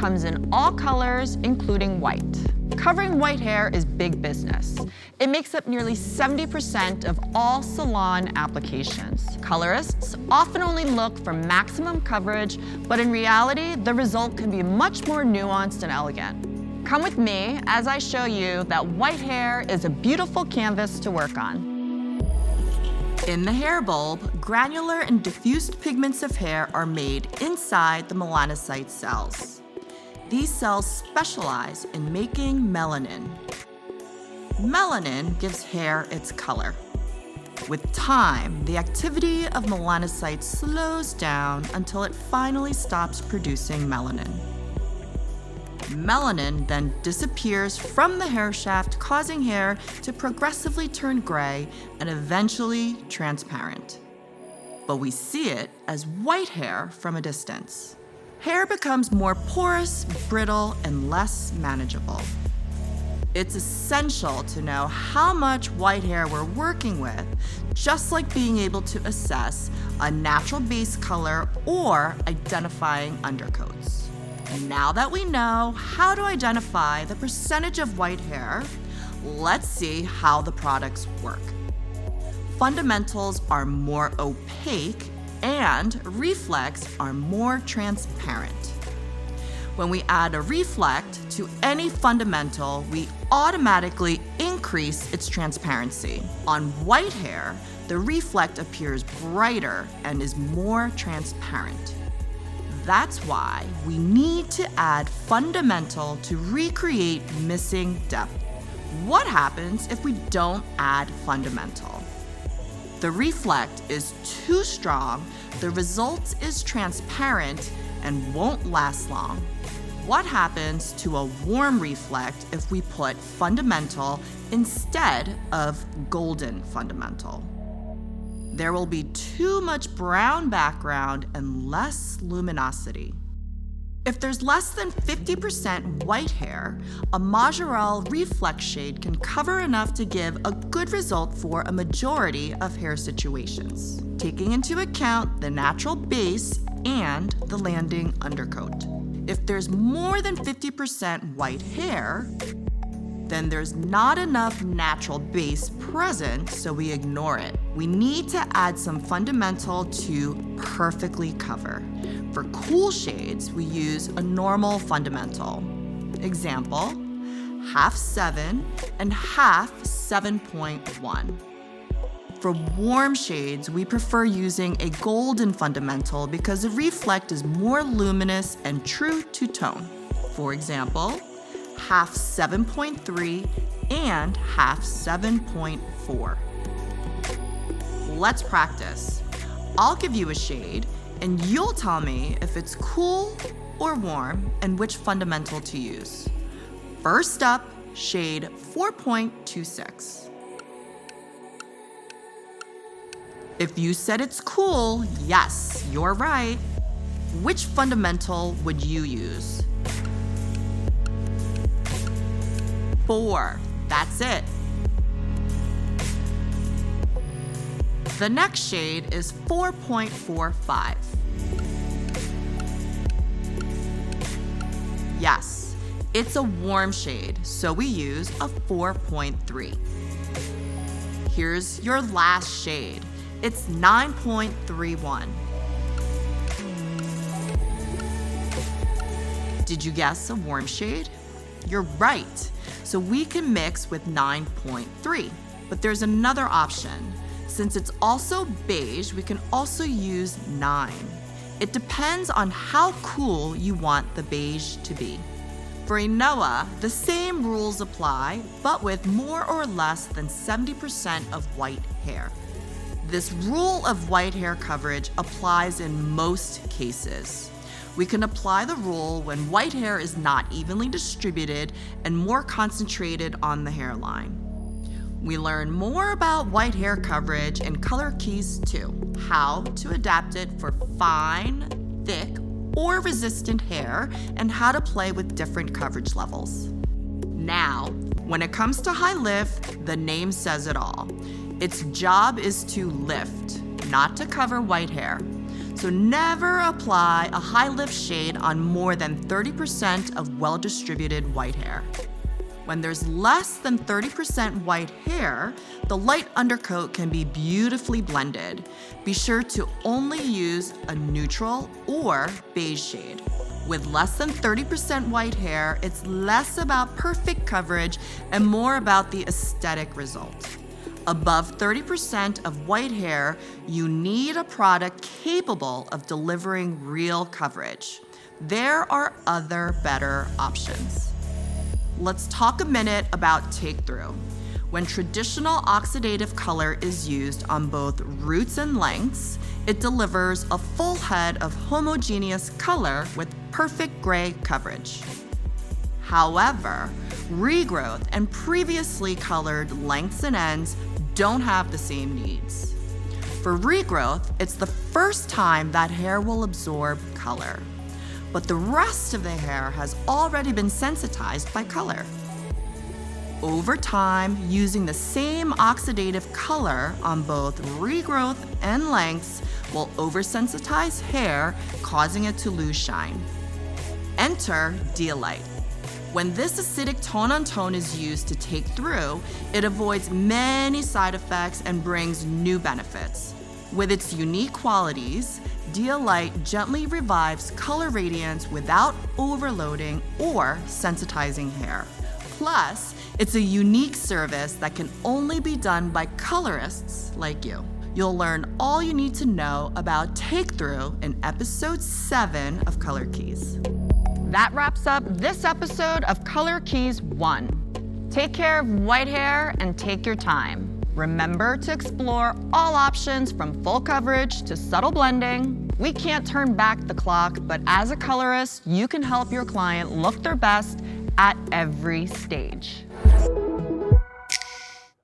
comes in all colors, including white. Covering white hair is big business. It makes up nearly 70% of all salon applications. Colorists often only look for maximum coverage, but in reality, the result can be much more nuanced and elegant. Come with me as I show you that white hair is a beautiful canvas to work on. In the hair bulb, granular and diffused pigments of hair are made inside the melanocyte cells. These cells specialize in making melanin. Melanin gives hair its color. With time, the activity of melanocytes slows down until it finally stops producing melanin. Melanin then disappears from the hair shaft, causing hair to progressively turn gray and eventually transparent. But we see it as white hair from a distance. Hair becomes more porous, brittle, and less manageable. It's essential to know how much white hair we're working with, just like being able to assess a natural base color or identifying undercoats. Now that we know how to identify the percentage of white hair, let's see how the products work. Fundamentals are more opaque and reflex are more transparent. When we add a reflect to any fundamental, we automatically increase its transparency. On white hair, the reflect appears brighter and is more transparent. That's why we need to add fundamental to recreate missing depth. What happens if we don't add fundamental? The reflect is too strong, the result is transparent and won't last long. What happens to a warm reflect if we put fundamental instead of golden fundamental? There will be too much brown background and less luminosity. If there's less than 50% white hair, a Majorelle reflex shade can cover enough to give a good result for a majority of hair situations, taking into account the natural base and the landing undercoat. If there's more than 50% white hair, then there's not enough natural base present, so we ignore it. We need to add some fundamental to perfectly cover. For cool shades, we use a normal fundamental. Example, half 7 and half 7.1. For warm shades, we prefer using a golden fundamental because the reflect is more luminous and true to tone. For example, half 7.3 and half 7.4. Let's practice. I'll give you a shade and you'll tell me if it's cool or warm and which fundamental to use. First up, shade 4.26. If you said it's cool, yes, you're right. Which fundamental would you use? 4. That's it. The next shade is 4.45. Yes, it's a warm shade, so we use a 4.3. Here's your last shade. It's 9.31. Did you guess a warm shade? You're right. So we can mix with 9.3, but there's another option. Since it's also beige, we can also use 9. It depends on how cool you want the beige to be. For INOA, the same rules apply, but with more or less than 70% of white hair. This rule of white hair coverage applies in most cases. We can apply the rule when white hair is not evenly distributed and more concentrated on the hairline. We learn more about white hair coverage and color keys too, how to adapt it for fine, thick, or resistant hair, and how to play with different coverage levels. Now, when it comes to high lift, the name says it all. Its job is to lift, not to cover white hair. So never apply a high lift shade on more than 30% of well-distributed white hair. When there's less than 30% white hair, the light undercoat can be beautifully blended. Be sure to only use a neutral or beige shade. With less than 30% white hair, it's less about perfect coverage and more about the aesthetic result. Above 30% of white hair, you need a product capable of delivering real coverage. There are other better options. Let's talk a minute about take-through. When traditional oxidative color is used on both roots and lengths, it delivers a full head of homogeneous color with perfect gray coverage. However, regrowth and previously colored lengths and ends don't have the same needs. For regrowth, it's the first time that hair will absorb color, but the rest of the hair has already been sensitized by color. Over time, using the same oxidative color on both regrowth and lengths will oversensitize hair, causing it to lose shine. Enter Deolite. When this acidic tone-on-tone is used to take through, it avoids many side effects and brings new benefits. With its unique qualities, Deolite gently revives color radiance without overloading or sensitizing hair. Plus, it's a unique service that can only be done by colorists like you. You'll learn all you need to know about take-through in episode 7 of Color Keys. That wraps up this episode of Color Keys 1. Take care of white hair and take your time. Remember to explore all options from full coverage to subtle blending. We can't turn back the clock, but as a colorist, you can help your client look their best at every stage.